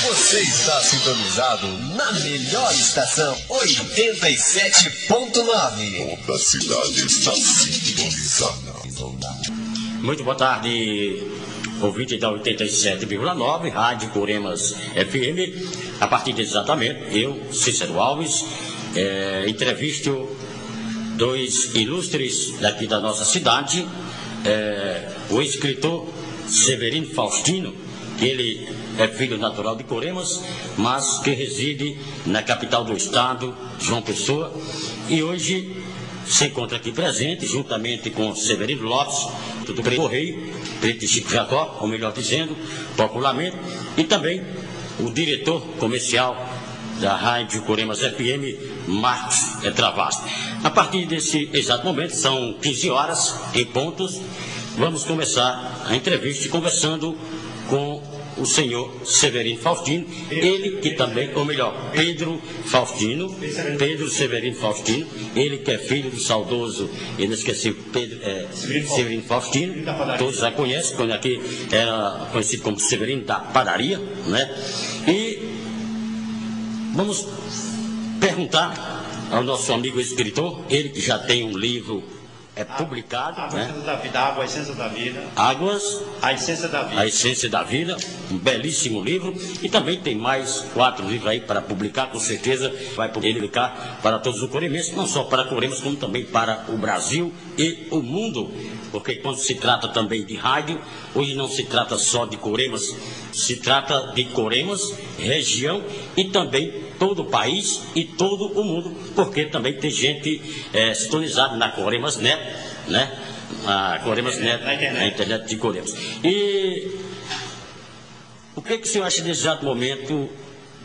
Você está sintonizado na melhor estação 87.9. Toda a cidade está sintonizada. Muito boa tarde, ouvinte da 87,9, Rádio Coremas FM. A partir de exatamente, eu, Cícero Alves, entrevisto dois ilustres daqui da nossa cidade, o escritor Severino Faustino, que ele é filho natural de Coremas, mas que reside na capital do estado, João Pessoa, e hoje se encontra aqui presente, juntamente com Severino Lopes, do Correio, Preto Chico Jacó, ou melhor dizendo, popularmente, e também o diretor comercial da Rádio Coremas FM, Marcos Travasto. A partir desse exato momento, são 15 horas em pontos, vamos começar a entrevista conversando com o senhor Severino Faustino, ele que também, ou melhor, Pedro Severino Faustino, ele que é filho do saudoso, inesquecível Severino Faustino, todos já conhecem, quando aqui era conhecido como Severino da Padaria, né? E vamos perguntar ao nosso amigo escritor, ele que já tem um livro publicado, né? Água, a Essência da Vida. Águas, a Essência da Vida. A Essência da Vida, um belíssimo livro. E também tem mais 4 livros aí para publicar, com certeza vai publicar para todos os coremenses, não só para Coremas, como também para o Brasil e o mundo. Porque quando se trata também de rádio, hoje não se trata só de Coremas, se trata de Coremas, região e também todo o país e todo o mundo, porque também tem gente sintonizada na Coremas Net, né? A Coremas Net, na internet de Coremas. E o que o senhor acha desse exato momento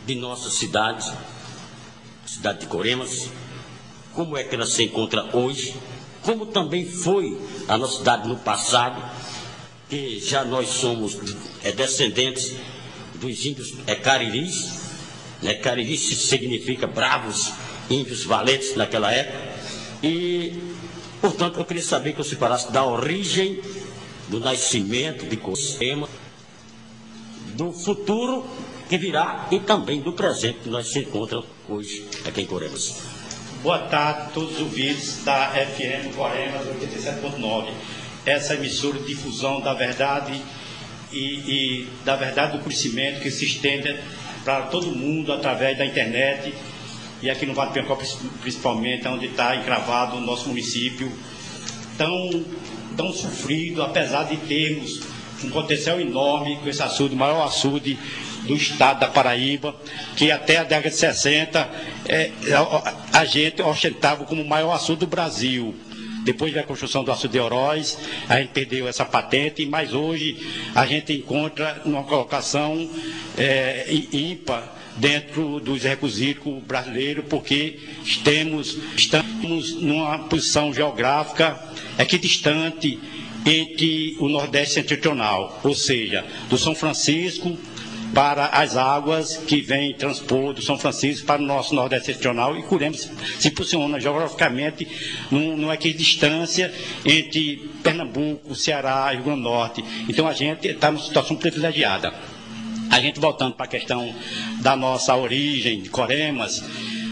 de nossa cidade de Coremas? Como é que ela se encontra hoje? Como também foi a nossa cidade no passado, que já nós somos descendentes dos índios cariris, né? Cariris significa bravos, índios valentes naquela época, e, portanto, eu queria saber que você falasse da origem, do nascimento de Coremas, do futuro que virá e também do presente que nós se encontramos hoje aqui em Coremas. Boa tarde a todos os ouvintes da FM Coremas 87.9. Essa emissora de difusão da verdade e da verdade do conhecimento que se estende para todo mundo através da internet, e aqui no Vale do Piancó principalmente, onde está encravado o nosso município, tão sofrido, apesar de termos um potencial enorme com esse açude, o maior açude do estado da Paraíba, que até a década de 60 a gente ostentava como o maior açude do Brasil. Depois da construção do açude de Oroz, a gente perdeu essa patente, mas hoje a gente encontra numa colocação ímpar dentro dos requisitos brasileiros, porque estamos numa posição geográfica equidistante entre o Nordeste Setentrional, ou seja, do São Francisco para as águas que vêm transpor do São Francisco para o nosso Nordeste Setentrional, e Coremas se posiciona geograficamente numa equidistância entre Pernambuco, Ceará e Rio Grande do Norte. Então a gente está numa situação privilegiada. A gente, voltando para a questão da nossa origem de Coremas,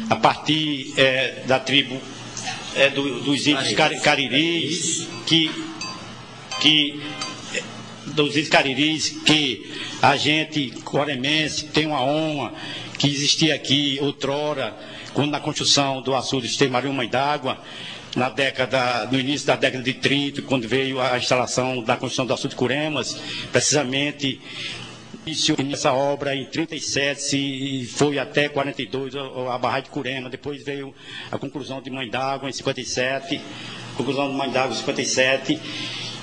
a partir da tribo dos índios cariris, dos índios cariris, que a gente, coremense, tem uma honra que existia aqui outrora, quando na construção do açude de Maria Mãe d'Água, no início da década de 30, quando veio a instalação da construção do açude de Coremas, precisamente iniciou essa obra em 37 e foi até 42 a barragem de Coremas. Depois veio a conclusão de Mãe d'Água em 57,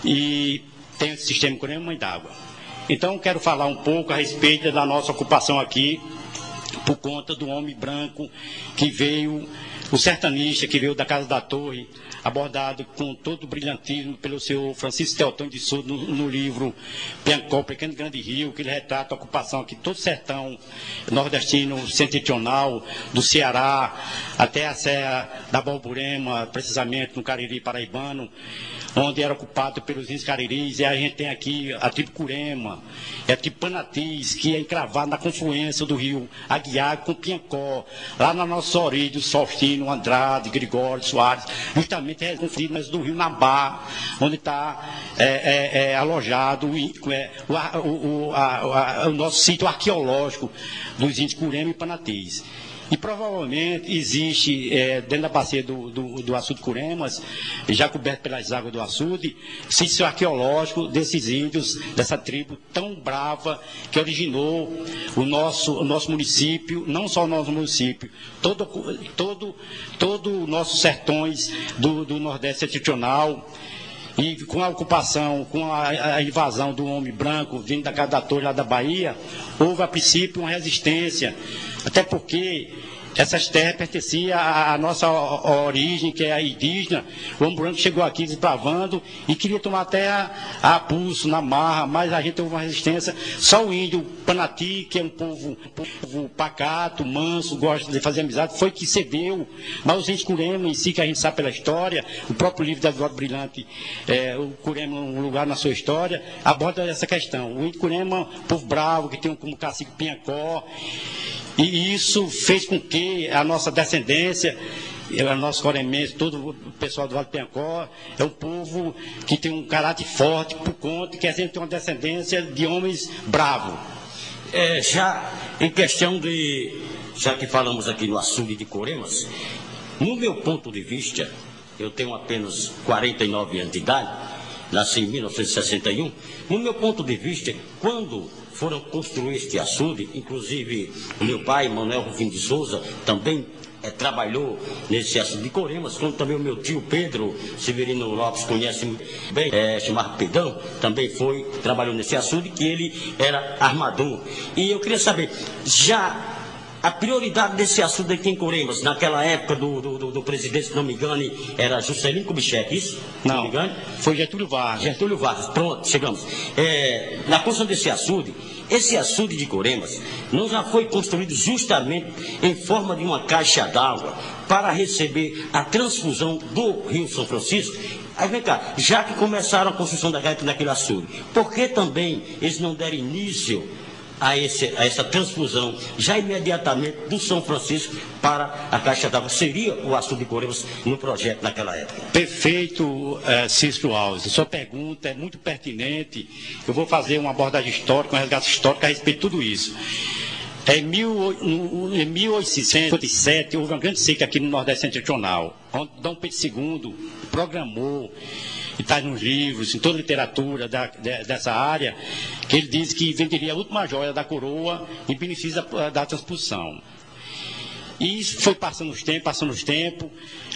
e tem o sistema Coremas Mãe d'Água. Então quero falar um pouco a respeito da nossa ocupação aqui por conta do homem branco que veio, o sertanista que veio da Casa da Torre, abordado com todo o brilhantismo pelo senhor Francisco Teotônio de Souza no livro Piancó, Pequeno Grande Rio, que ele retrata a ocupação aqui todo o sertão nordestino setentrional, do Ceará até a Serra da Borborema, precisamente no Cariri paraibano, onde era ocupado pelos índios cariris. E a gente tem aqui a tribo Curema, a tribo Panatis, que é encravada na confluência do rio Aguiar com Piancó, lá na nossa origem, do Faustino, Andrade, Gregório, Soares, justamente do rio Nabá, onde está alojado o nosso sítio arqueológico dos índios Curema e Panatis. E provavelmente existe, dentro da bacia do açude Curemas, já coberto pelas águas do açude, sítio arqueológico desses índios, dessa tribo tão brava, que originou o nosso município, não só o nosso município, todo os nossos sertões do Nordeste setentrional. E com a ocupação, com a invasão do homem branco vindo da Casa da Torre lá da Bahia, houve a princípio uma resistência, até porque essas terras pertenciam à nossa origem, que é a indígena. O homem branco chegou aqui desbravando e queria tomar a terra a pulso, na marra, mas a gente houve uma resistência. Só o índio Panati, que é um povo pacato, manso, gosta de fazer amizade, foi que cedeu. Mas os índios Curema em si, que a gente sabe pela história, o próprio livro da Eduardo Brilhante, o Curema, um lugar na sua história, aborda essa questão. O índio Curema, povo bravo, que tem como cacique Piancó, e isso fez com que a nossa descendência, o nosso coremense, todo o pessoal do Vale do Piancó, é um povo que tem um caráter forte, por conta que a gente tem uma descendência de homens bravos. Já em questão já que falamos aqui no açude de Curemas, no meu ponto de vista, eu tenho apenas 49 anos de idade, nasci em 1961, no meu ponto de vista, quando foram construir este açude, inclusive o meu pai, Manuel Rufino de Souza, também trabalhou nesse açude de Curemas, como também o meu tio Pedro Severino Lopes conhece bem, chamado Pedão, também trabalhou nesse açude, que ele era armador. E eu queria saber, já a prioridade desse açude aqui em Curemas, naquela época do presidente, se não me engane, era Juscelino Kubitschek, isso? Não, me engane? Foi Getúlio Vargas. Getúlio Vargas, pronto, chegamos. Na construção desse açude, esse açude de Curemas não já foi construído justamente em forma de uma caixa d'água para receber a transfusão do Rio São Francisco? Aí vem cá, já que começaram a construção daquele açude, por que também eles não deram início a essa transfusão já imediatamente do São Francisco para a caixa d'água? Seria o açude de Curemas no projeto naquela época? Perfeito, Cícero Alves. A sua pergunta é muito pertinente. Eu vou fazer uma abordagem histórica, uma resgate histórico a respeito de tudo isso. Em 1857, houve uma grande seca aqui no Nordeste setentrional, onde Dom Pedro II programou, e está nos livros, em toda a literatura dessa área, que ele diz que venderia a última joia da coroa em benefício da transposição. E isso foi passando os tempos.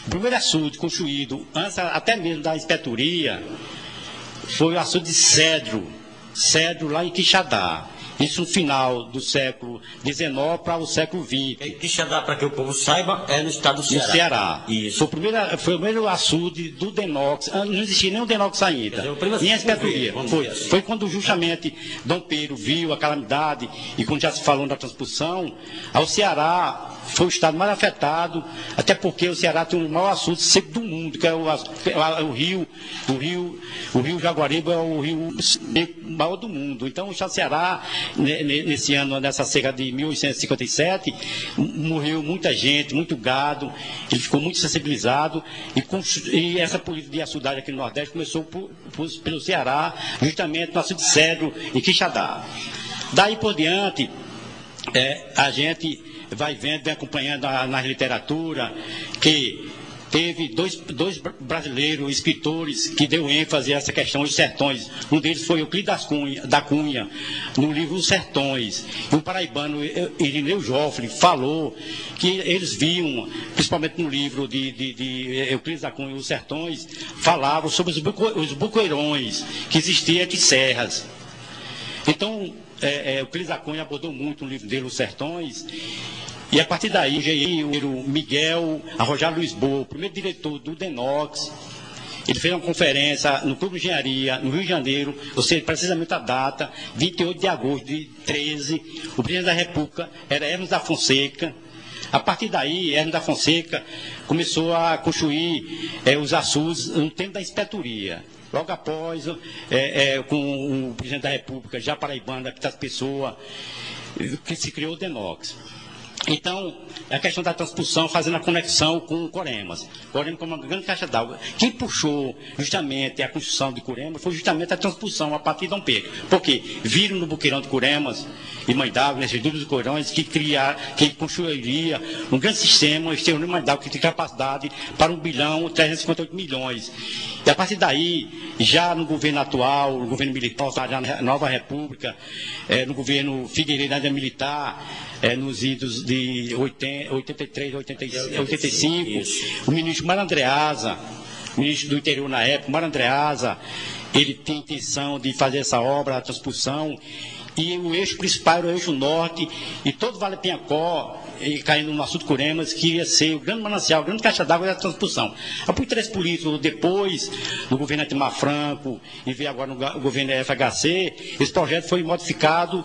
O primeiro açude construído, antes até mesmo da inspetoria, foi o açude de Cedro lá em Quixadá. Isso no final do século XIX para o século XX. Quixadá, para que o povo saiba, é no estado do Ceará. No Ceará. Isso. Foi o primeiro açude do Denox. Não existia nem o Denox ainda. Nem a inspetoria. Foi quando justamente Dom Pedro viu a calamidade e quando já se falou da transposição, o Ceará foi o estado mais afetado, até porque o Ceará tem o maior açude seco do mundo, que é o rio Jaguaribe, é o rio maior do mundo. Então o estado do Ceará, nesse ano, nessa seca de 1857, morreu muita gente, muito gado, ele ficou muito sensibilizado, e essa política de açudagem aqui no Nordeste começou pelo Ceará, justamente no açude de Cedro, em Quixadá. Daí por diante, a gente vai vendo, vem acompanhando na literatura, que teve dois brasileiros escritores que deu ênfase a essa questão dos sertões. Um deles foi Euclides da Cunha, no livro Os Sertões. E o paraibano Irineu Joffre falou que eles viam, principalmente no livro de Euclides da Cunha, Os Sertões, falavam sobre os buqueirões que existiam entre serras. Então, Euclides da Cunha abordou muito no livro dele, Os Sertões, E a partir daí, o engenheiro Miguel Arrojado Lisboa, o primeiro diretor do DENOX, ele fez uma conferência no Clube de Engenharia, no Rio de Janeiro, ou seja, precisamente a data, 28 de agosto de 13, o presidente da República era Hermes da Fonseca. A partir daí, Hermes da Fonseca começou a construir os açudes no tempo da inspetoria. Logo após, com o presidente da República, já paraibano, aqui das pessoas, que se criou o DENOX. Então, a questão da transposição, fazendo a conexão com o Coremas. Coremas como uma grande caixa d'água. Quem puxou justamente a construção de Coremas foi justamente a transposição a partir de Dom Pedro. Porque viram no buqueirão de Coremas e Mãe d'Água, nesses dúvidas de Coremas, que construiria um grande sistema, exterior de Mãe d'Água, que tem capacidade para 1.358.000.000. E a partir daí, já no governo atual, no governo militar, já na Nova República, no governo Figueiredo ainda militar, nos idos de 83, 85, o ministro Mário Andreasa, ministro do interior na época, Mário Andreasa, ele tem intenção de fazer essa obra, a transposição, e o eixo principal era o eixo norte, e todo Vale Penhacó, caindo no assunto Coremas, que ia ser o grande manancial, a grande caixa d'água da transposição. Por interesse político, depois, no governo Ademar Franco, e veio agora no governo FHC, esse projeto foi modificado